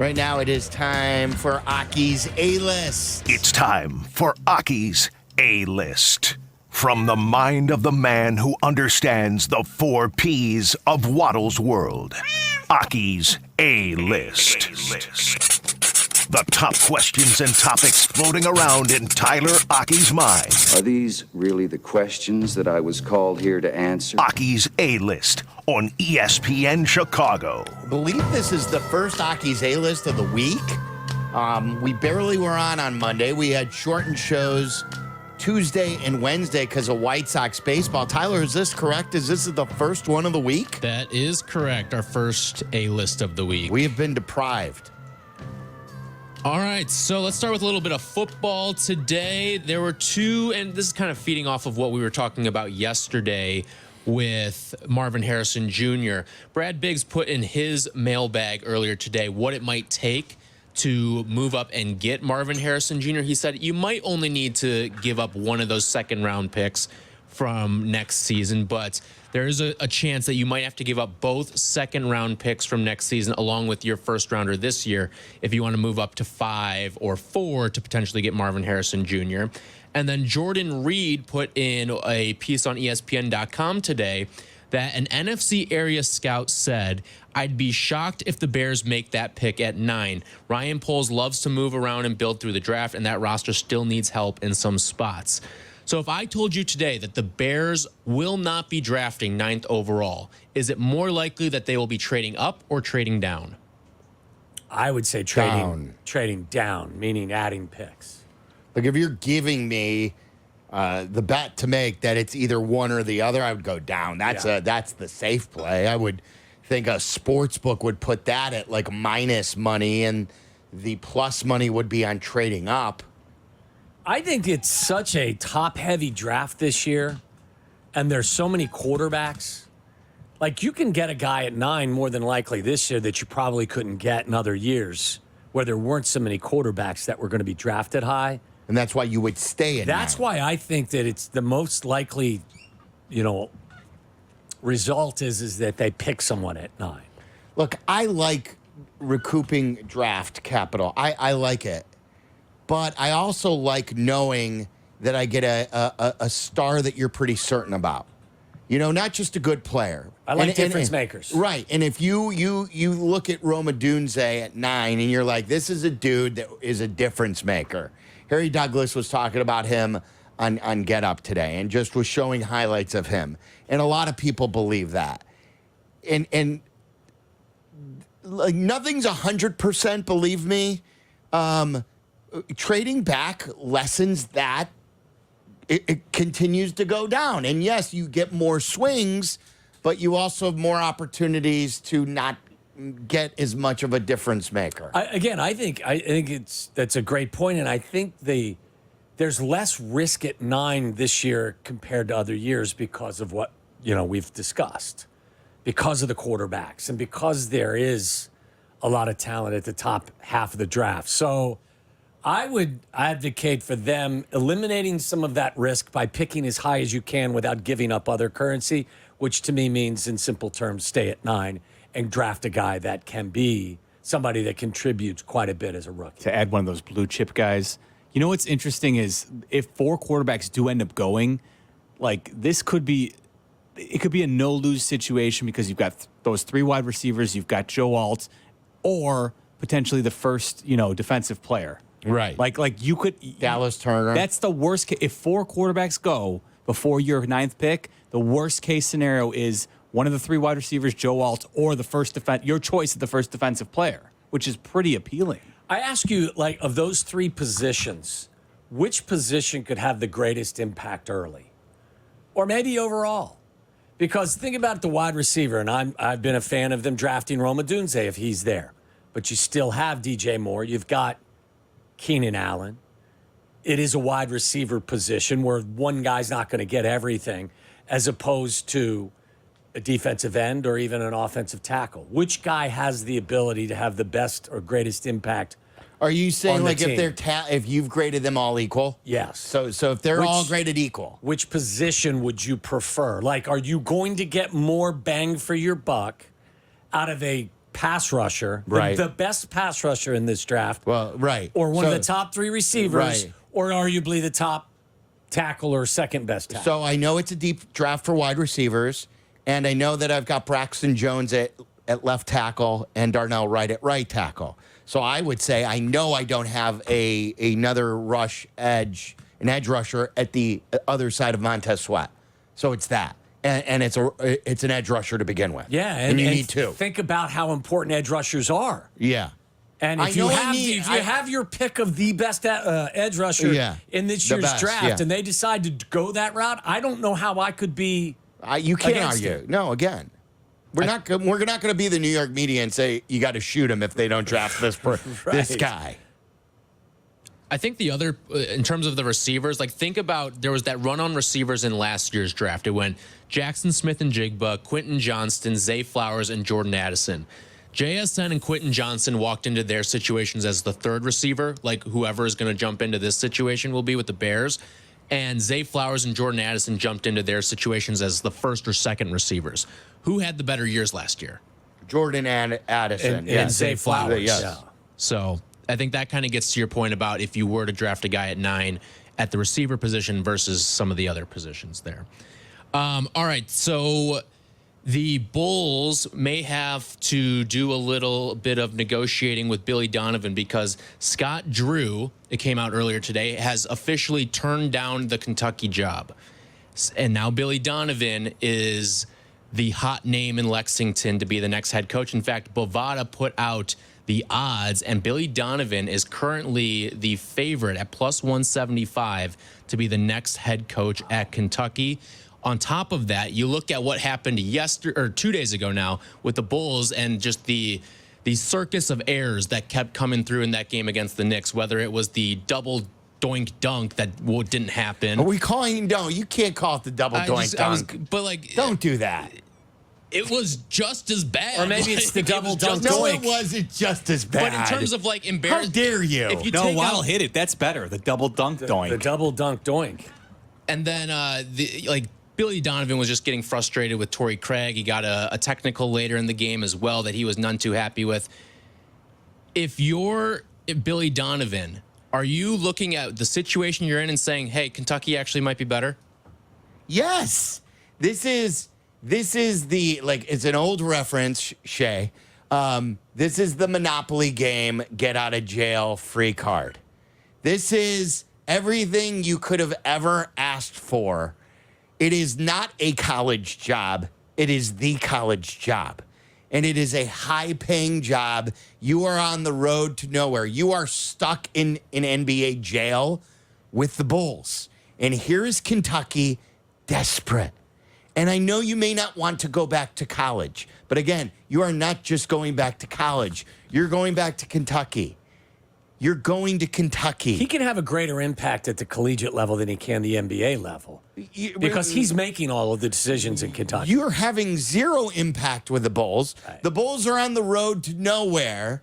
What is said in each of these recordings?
Right now it is time for Aki's A-List. It's time for Aki's A-List. From the mind of the man who understands the 4 P's of Waddle's world. Aki's A-List. The top questions and topics floating around in Tyler Aki's mind. Are these really the questions that I was called here to answer? Aki's A-List on ESPN Chicago. I believe this is the first Aki's A-List of the week. We barely were on Monday. We had shortened shows Tuesday and Wednesday because of White Sox baseball. Tyler, is this correct? Is this the first one of the week? That is correct. Our first A-List of the week. We have been deprived. All right, so let's start with a little bit of football today. There were 2, and this is kind of feeding off of what we were talking about yesterday with Marvin Harrison Jr. Brad Biggs put in his mailbag earlier today what it might take to move up and get Marvin Harrison Jr. He said you might only need to give up one of those second-round picks from next season, but there is a chance that you might have to give up both second-round picks from next season along with your first-rounder this year if you want to move up to 5 or 4 to potentially get Marvin Harrison Jr. And then Jordan Reed put in a piece on ESPN.com today that an NFC area scout said, I'd be shocked if the Bears make that pick at 9. Ryan Poles loves to move around and build through the draft, and that roster still needs help in some spots. So if I told you today that the Bears will not be drafting 9th overall, is it more likely that they will be trading up or trading down? I would say trading down, meaning adding picks. Like if you're giving me the bet to make that it's either one or the other, I would go down. That's the safe play. I would think a sports book would put that at like minus money, and the plus money would be on trading up. I think it's such a top-heavy draft this year, and there's so many quarterbacks. Like, you can get a guy at 9 more than likely this year that you probably couldn't get in other years where there weren't so many quarterbacks that were going to be drafted high. And that's why you would stay at 9. That's why I think that it's the most likely, result is that they pick someone at 9. Look, I like recouping draft capital. I like it. But I also like knowing that I get a star that you're pretty certain about. Not just a good player. I like difference makers. Right. And if you look at Roma Dunze at 9 and you're like, this is a dude that is a difference maker. Harry Douglas was talking about him on Get Up today and just was showing highlights of him. And a lot of people believe that. And like nothing's 100%, believe me. Trading back lessens that. It continues to go down. And yes, you get more swings, but you also have more opportunities to not get as much of a difference maker. I think that's a great point, and I think there's less risk at 9 this year compared to other years because of what we've discussed, because of the quarterbacks, and because there is a lot of talent at the top half of the draft. So I would advocate for them eliminating some of that risk by picking as high as you can without giving up other currency, which to me means, in simple terms, stay at 9 and draft a guy that can be somebody that contributes quite a bit as a rookie. To add one of those blue chip guys. What's interesting is if 4 quarterbacks do end up going, like it could be a no-lose situation because you've got those 3 wide receivers, you've got Joe Alt, or potentially the first, defensive player. Right. Like you could Dallas Turner. That's the worst case. If 4 quarterbacks go before your 9th pick, the worst case scenario is one of the 3 wide receivers, Joe Alt, or the first your choice of the first defensive player, which is pretty appealing. I ask you, of those 3 positions, which position could have the greatest impact early? Or maybe overall? Because think about the wide receiver, and I've been a fan of them drafting Roma Dunze if he's there. But you still have DJ Moore. You've got Keenan Allen. It is a wide receiver position where one guy's not going to get everything, as opposed to a defensive end or even an offensive tackle. Which guy has the ability to have the best or greatest impact? Are you saying if you've graded them all equal? Yes. So if they're all graded equal, which position would you prefer? Are you going to get more bang for your buck out of a pass rusher, Right. the best pass rusher in this draft, Well, right. or one of So- the top 3 receivers, Right. or arguably the top tackle or second best tackle. So I know it's a deep draft for wide receivers, and I know that I've got Braxton Jones at left tackle and Darnell Wright at right tackle. So I would say I know I don't have another an edge rusher at the other side of Montez Sweat. So it's that. And it's an edge rusher to begin with. Yeah, and you need two. Think about how important edge rushers are. Yeah. And I if you know I have need- if you have your pick of the best edge rusher Yeah, in this the year's best, draft, yeah. and they decide to go that route, I don't know how I could be. You can't against argue. it. No, again. We're not going to be the New York media and say you got to shoot him if they don't draft this this Right. guy. I think the other, in terms of the receivers, like think about there was that run on receivers in last year's draft. It went Jackson Smith and Jigba, Quentin Johnston, Zay Flowers, and Jordan Addison. JSN and Quentin Johnson walked into their situations as the third receiver, like whoever is going to jump into this situation will be with the Bears. And Zay Flowers and Jordan Addison jumped into their situations as the first or second receivers. Who had the better years last year? Jordan and Addison. And yes. Zay Flowers. Yes. Yeah. So I think that kind of gets to your point about if you were to draft a guy at 9 at the receiver position versus some of the other positions there. All right, so the Bulls may have to do a little bit of negotiating with Billy Donovan because Scott Drew, it came out earlier today, has officially turned down the Kentucky job. And now Billy Donovan is the hot name in Lexington to be the next head coach. In fact, Bovada put out the odds, and Billy Donovan is currently the favorite at plus 175 to be the next head coach at Kentucky. On top of that, you look at what happened 2 days ago now with the Bulls and just the circus of errors that kept coming through in that game against the Knicks, whether it was the double doink dunk that didn't happen. Are we calling? No, you can't call it the double doink dunk. But like, Don't do that. it was just as bad. Or maybe it's the It double was dunk just- No, doink. it wasn't just as bad. But in terms of like how embarrassing, dare you? if you No, take I'll out, hit it. That's better. The double dunk doink. The double dunk doink. and then Billy Donovan was just getting frustrated with Torrey Craig. He got a technical later in the game as well that he was none too happy with. If you're Billy Donovan, are you looking at the situation you're in and saying, "Hey, Kentucky actually might be better"? Yes. This is the, like, it's an old reference, Shay. This is the Monopoly game, get out of jail free card. This is everything you could have ever asked for. It is not a college job. It is the college job. And it is a high-paying job. You are on the road to nowhere. You are stuck in an NBA jail with the Bulls. And here is Kentucky desperate. And I know you may not want to go back to college. But again, you are not just going back to college. You're going back to Kentucky. You're going to Kentucky. He can have a greater impact at the collegiate level than he can the NBA level because he's making all of the decisions in Kentucky. You're having zero impact with the Bulls. Right. The Bulls are on the road to nowhere.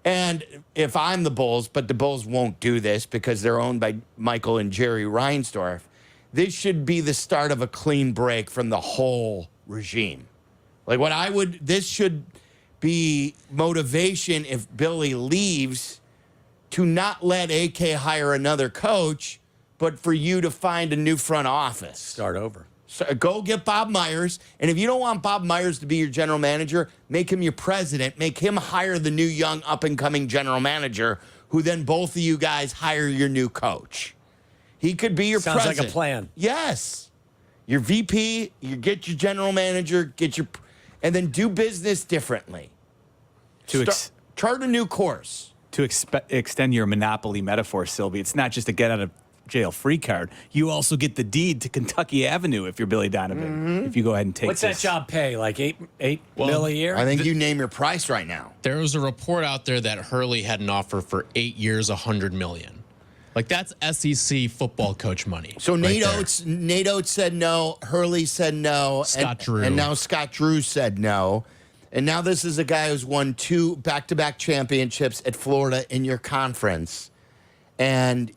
And if I'm the Bulls, but the Bulls won't do this because they're owned by Michael and Jerry Reinsdorf, this should be the start of a clean break from the whole regime. Like this should be motivation if Billy leaves to not let AK hire another coach, but for you to find a new front office. Start over. So go get Bob Myers. And if you don't want Bob Myers to be your general manager, make him your president. Make him hire the new young up-and-coming general manager, who then both of you guys hire your new coach. He could be your Sounds president. like a plan. Yes. Your VP, you get your general manager, and then do business differently. Chart a new course. To extend your Monopoly metaphor, Sylvie, it's not just a get out of jail free card. You also get the deed to Kentucky Avenue if you're Billy Donovan. If you go ahead and take What's that this. job pay? Like eight mil a year? I think you name your price right now. There was a report out there that Hurley had an offer for 8 years, $100 million. Like that's SEC football coach money. So right Nate there. Oates said no. Hurley said no. Scott Drew. And now Scott Drew said no. And now this is a guy who's won 2 back-to-back championships at Florida in your conference. And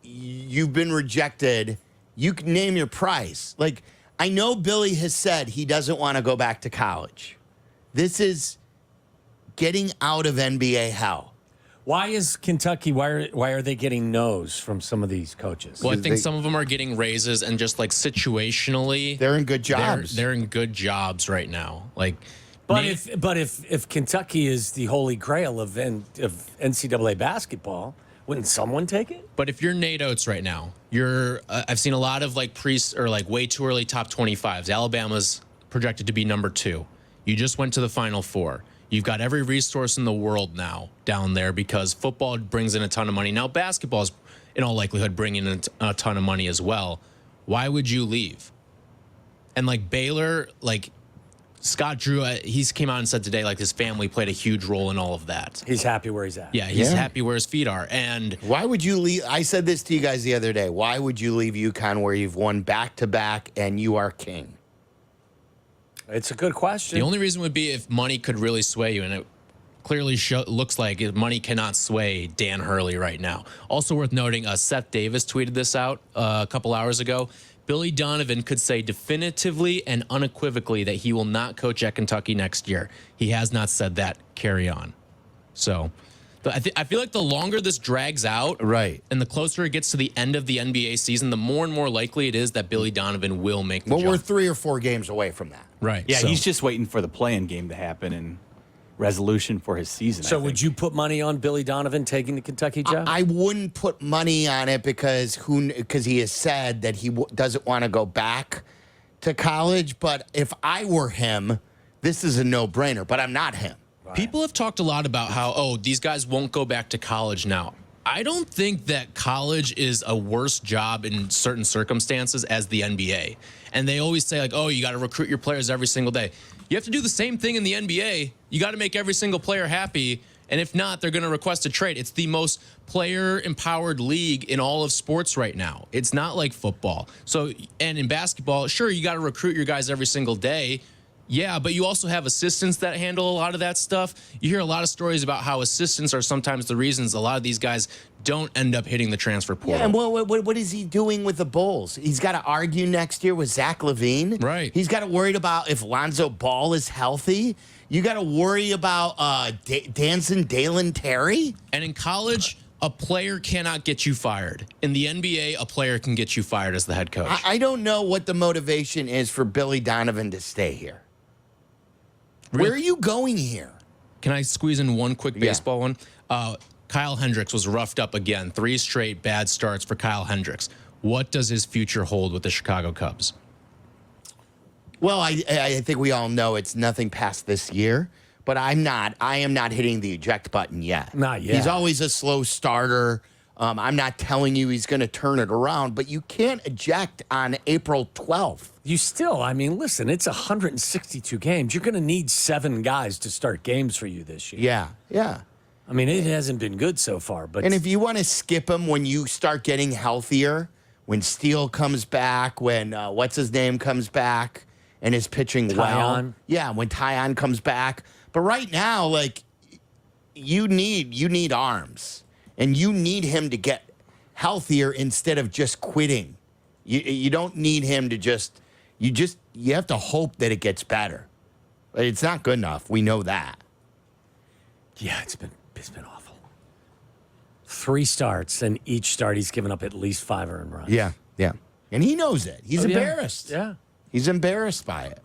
you've been rejected. You can name your price. Like, I know Billy has said he doesn't want to go back to college. This is getting out of NBA hell. Why is Kentucky? Why are they getting no's from some of these coaches? Well, I think They- some of them are getting raises, and just like situationally, They're in good jobs. They're in good jobs right now. Like, But if Kentucky is the holy grail of NCAA basketball, wouldn't someone take it? but if you're Nate Oates right now, you're. I've seen a lot of like way too early top 25s. Alabama's projected to be number 2. You just went to the Final Four. You've got every resource in the world now down there because football brings in a ton of money. Now basketball is, in all likelihood, bringing in a ton of money as well. Why would you leave? And like Baylor, like Scott Drew, he's came out and said today, like his family played a huge role in all of that. He's happy where he's at. Yeah, he's Yeah. happy where his feet are. And Why would you leave? I said this to you guys the other day. Why would you leave UConn where you've won back-to-back and you are king? It's a good question. the only reason would be if money could really sway you, and it clearly looks like money cannot sway Dan Hurley right now. Also worth noting, Seth Davis tweeted this out a couple hours ago. Billy Donovan could say definitively and unequivocally that he will not coach at Kentucky next year. He has not said that. Carry on. So I feel like the longer this drags out, Right. and the closer it gets to the end of the NBA season, the more and more likely it is that Billy Donovan will make the Well, jump. we're 3 or 4 games away from that. Right. Yeah, So- he's just waiting for the play-in game to happen and resolution for his season. So would you put money on Billy Donovan taking the Kentucky job? I wouldn't put money on it because he has said that he doesn't want to go back to college. But if I were him, this is a no-brainer. But I'm not him. People have talked a lot about how, these guys won't go back to college now. I don't think that college is a worse job in certain circumstances as the NBA. And they always say, like, you got to recruit your players every single day. You have to do the same thing in the NBA. You got to make every single player happy. And if not, they're going to request a trade. It's the most player-empowered league in all of sports right now. It's not like football. So, and in basketball, sure, you got to recruit your guys every single day. Yeah, but you also have assistants that handle a lot of that stuff. You hear a lot of stories about how assistants are sometimes the reasons a lot of these guys don't end up hitting the transfer portal. Yeah, and what is he doing with the Bulls? He's got to argue next year with Zach LaVine. Right. He's got to worry about if Lonzo Ball is healthy. You got to worry about dancing Dalen Terry. And in college, a player cannot get you fired. In the NBA, a player can get you fired as the head coach. I don't know what the motivation is for Billy Donovan to stay here. Where are you going here? Can I squeeze in one quick baseball one? Kyle Hendricks was roughed up again. 3 straight bad starts for Kyle Hendricks. What does his future hold with the Chicago Cubs? Well, I think we all know it's nothing past this year, but I am not hitting the eject button yet. Not yet. He's always a slow starter. I'm not telling you he's going to turn it around, but you can't eject on April 12th. You still, listen, it's 162 games. You're going to need 7 guys to start games for you this year. Yeah. It hasn't been good so far, but And if you want to skip him when you start getting healthier, when Steele comes back, when what's his name comes back and is pitching well. Tyon. Yeah, when Tyon comes back. But right now, like you need arms. And you need him to get healthier instead of just quitting. You don't need him to you have to hope that it gets better. But it's not good enough. We know that. yeah, it's been awful. 3 starts, and each start he's given up at least 5 earned runs. Yeah. And he knows it. He's Oh, yeah. embarrassed. Yeah. He's embarrassed by it.